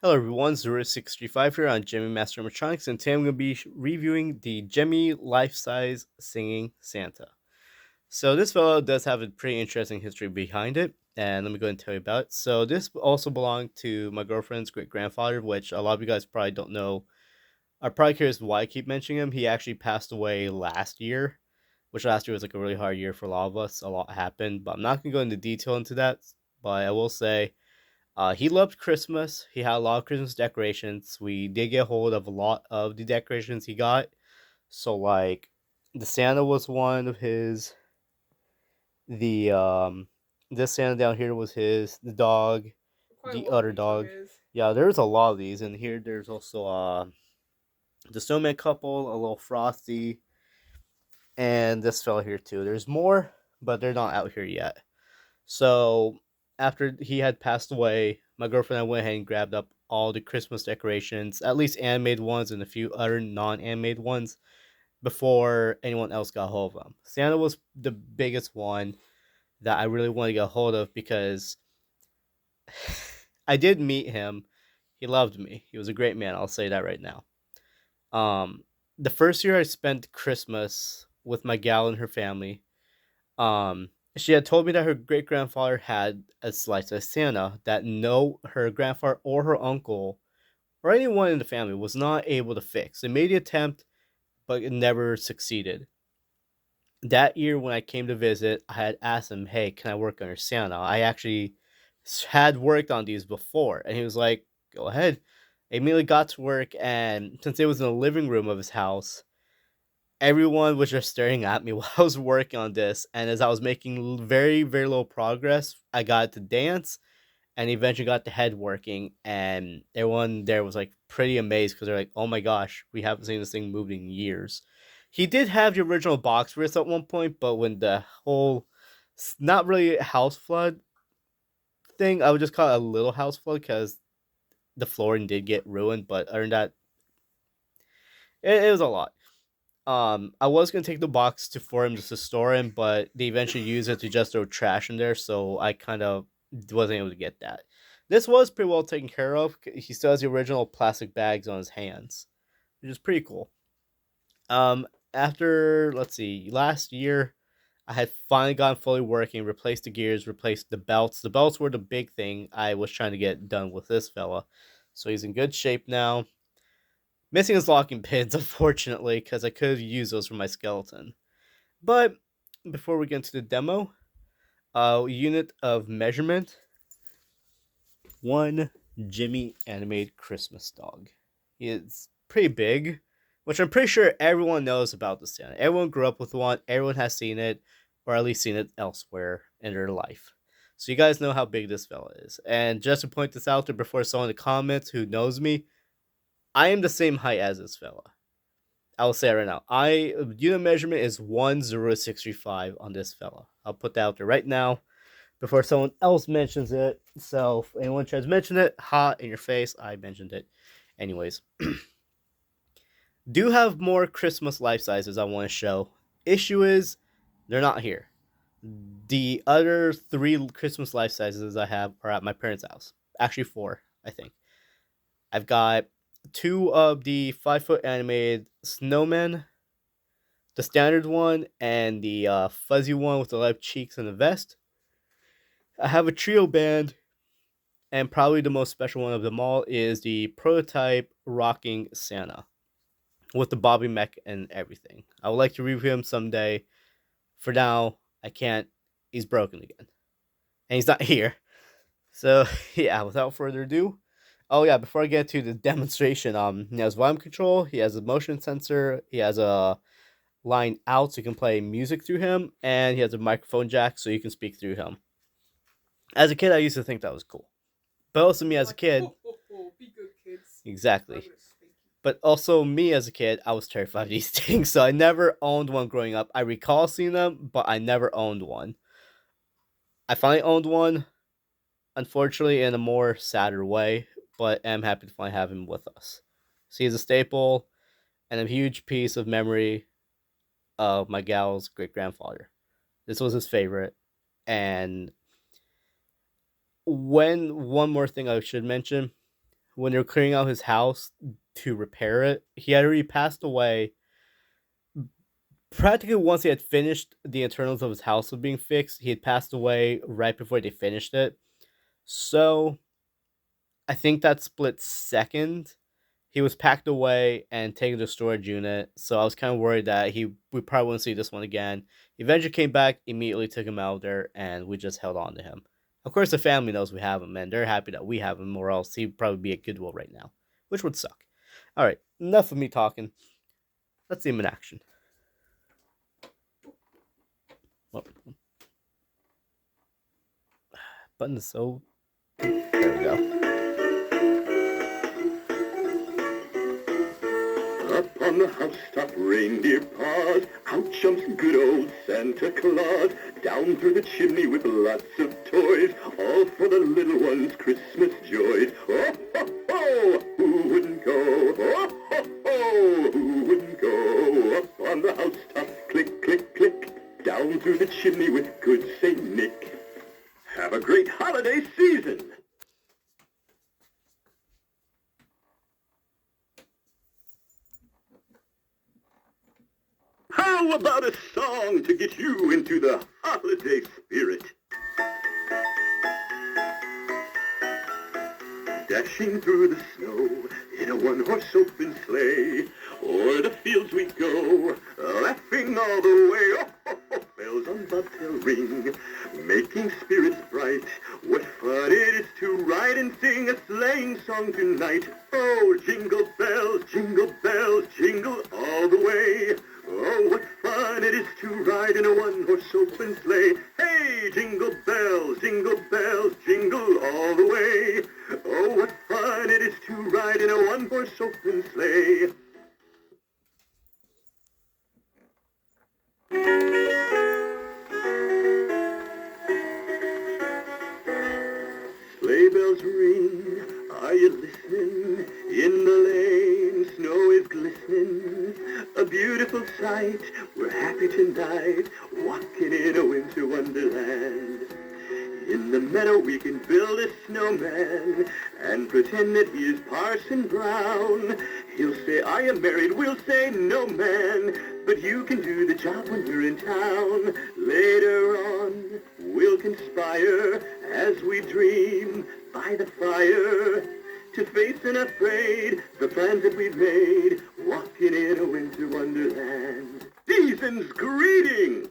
Hello everyone, 635 here on Gemmy Master Animatronics, and today I'm going to be reviewing the Gemmy Life-Size Singing Santa. So this fellow does have a pretty interesting history behind it, and let me go and tell you about it. So this also belonged to my girlfriend's great-grandfather, which a lot of you guys probably don't know. Are probably curious why I keep mentioning him. He actually passed away last year, which last year was like a really hard year for a lot of us. A lot happened, but I'm not going to go into detail into that, but I will say he loved Christmas. He had a lot of Christmas decorations. We did get hold of a lot of the decorations he got. So like the Santa was one of his. The this Santa down here was his. The dog, Quite a the lot of other these are dog. his. Yeah, there's a lot of these, and here there's also the snowman couple, a little frosty, and this fella here too. There's more, but they're not out here yet. So after he had passed away, my girlfriend and I went ahead and grabbed up all the Christmas decorations, at least animated ones and a few other non-animated ones, before anyone else got hold of them. Santa was the biggest one that I really wanted to get a hold of because I did meet him. He loved me. He was a great man. I'll say that right now. Um, the first year I spent Christmas with my gal and her family, she had told me that her great grandfather had a slice of Santa that no her grandfather or her uncle or anyone in the family was not able to fix. They made the attempt, but it never succeeded. That year when I came to visit, I had asked him, "Hey, can I work on your Santa?" I actually had worked on these before, and he was like, "Go ahead." I immediately got to work, and since it was in the living room of his house, everyone was just staring at me while I was working on this. And as I was making very, very little progress, I got to dance and eventually got the head working. And everyone there was like pretty amazed because they're like, oh my gosh, we haven't seen this thing moved in years. He did have the original box wrist at one point, but when the whole not really house flood thing, I would just call it a little house flood because the flooring did get ruined. But other than that, it was a lot. I was gonna take the box to for him just to store him, but they eventually used it to just throw trash in there, so I kind of wasn't able to get that. This was pretty well taken care of. He still has the original plastic bags on his hands, which is pretty cool. After let's see, last year, I had finally gotten fully working, replaced the gears, replaced the belts. The belts were the big thing I was trying to get done with this fella, so he's in good shape now. Missing his locking pins, unfortunately, because I could have used those for my skeleton. But before we get into the demo, unit of measurement, one Jimmy animated Christmas dog. He is pretty big, which I'm pretty sure everyone knows about this Santa. Everyone grew up with one, everyone has seen it, or at least seen it elsewhere in their life. So you guys know how big this fella is. And just to point this out there before someone in the comments who knows me, I am the same height as this fella. I will say it right now. I unit measurement is 10635 on this fella. I'll put that out there right now before someone else mentions it. So if anyone tries to mention it, hot in your face, I mentioned it. Anyways, do have more Christmas life sizes I want to show. Issue is they're not here. The other three Christmas life sizes I have are at my parents' house. Actually, four, I think. I've got two of the 5 foot animated snowmen, the standard one, and the fuzzy one with the left cheeks and the vest. I have a trio band, and probably the most special one of them all is the prototype rocking Santa with the Bobby Mech and everything. I would like to review him someday. For now, I can't. He's broken again, and he's not here. So yeah, without further ado, oh yeah, before I get to the demonstration, he has volume control, he has a motion sensor, he has a line out so you can play music through him, and he has a microphone jack so you can speak through him. As a kid, I used to think that was cool, but also me as a Like, kid, ho ho ho, be good kids. I'm exactly. gonna spank you. But also me as a kid, I was terrified of these things, so I never owned one growing up. I recall seeing them, but I never owned one. I finally owned one, unfortunately, in a more sadder way, but am happy to finally have him with us. So he's a staple and a huge piece of memory of my gal's great grandfather. This was his favorite. And when one more thing I should mention, when they were clearing out his house to repair it. He had already passed away. Practically, once he had finished the internals of his house was being fixed, he had passed away right before they finished it. So I think that split second. He was packed away and taken to the storage unit. So I was kind of worried that we probably wouldn't see this one again. He eventually came back, immediately took him out there, and we just held on to him. Of course, the family knows we have him, and they're happy that we have him, or else he'd probably be at Goodwill right now, which would suck. All right, enough of me talking. Let's see him in action. Oh, button is so. There we go. Up on the housetop, reindeer paws, out jumps good old Santa Claus, down through the chimney with lots of toys, all for the little ones' Christmas joys. Oh, ho, ho, who wouldn't go? Oh, ho, ho, who wouldn't go? Up on the housetop, click, click, click, down through the chimney with good Saint Nick. Have a great holiday season! How about a song to get you into the holiday spirit? Dashing through the snow in a one-horse open sleigh, o'er the fields we go, laughing all the way. Oh, oh, oh, bells on bobtail ring, making spirits bright. What fun it is to ride and sing a sleighing song tonight. Oh, jingle bells, jingle all the way. Oh, what fun it is to ride in a one-horse open sleigh. Hey, jingle bells, jingle all the way. Oh, what fun it is to ride in a one-horse open sleigh. Sleigh bells ring, are you listening? In the lane, snow is glistening. A beautiful sight, we're happy tonight, walking in a winter wonderland. In the meadow we can build a snowman and pretend that he is Parson Brown. He'll say, I am married, we'll say, no man, but you can do the job when you're in town. Later on, we'll conspire as we dream by the fire to face unafraid the plans that we've made, walking in a winter wonderland. Season's greeting!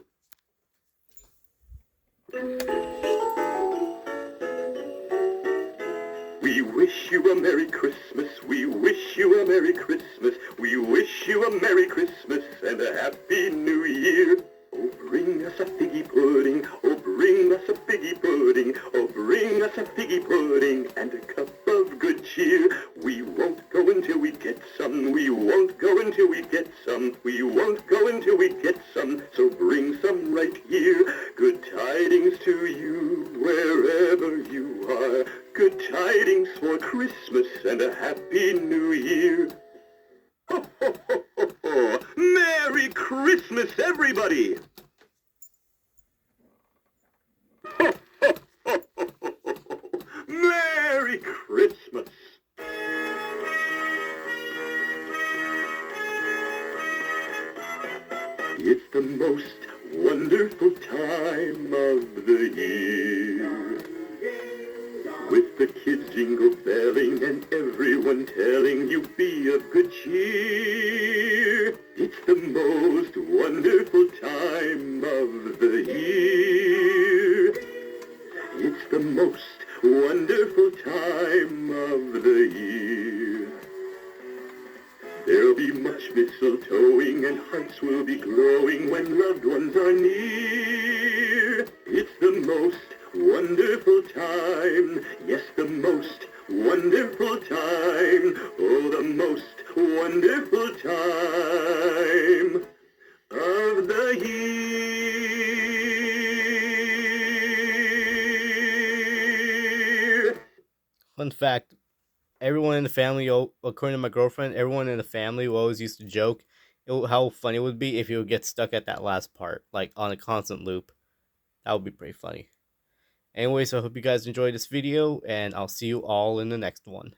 We wish you a Merry Christmas, we wish you a Merry Christmas, we wish you a Merry Christmas and a Happy New Year. Oh, bring us a figgy pudding, oh, bring us a figgy pudding, oh, bring us a figgy pudding and a cup of good cheer. We won't go until we get some, we won't go until we get some, we won't go until we get some, so bring some right here. Good tidings to you wherever you are, good tidings for Christmas and a Happy New Year. Ho, ho, ho, ho, ho. Merry Christmas, everybody! Ho, ho, ho, ho, ho, ho. Merry Christmas! It's the most wonderful time of the year, with the kids jingle belling and everyone telling you be of good cheer. It's the most wonderful time of the year. It's the most wonderful time of the year. There'll be much mistletoeing and hearts will be glowing when loved ones are near. It's the most wonderful time, yes, the most wonderful time, oh, the most wonderful time of the year. Fun fact, everyone in the family, according to my girlfriend, everyone in the family always used to joke how funny it would be if you would get stuck at that last part, like on a constant loop. That would be pretty funny. Anyways, I hope you guys enjoyed this video, and I'll see you all in the next one.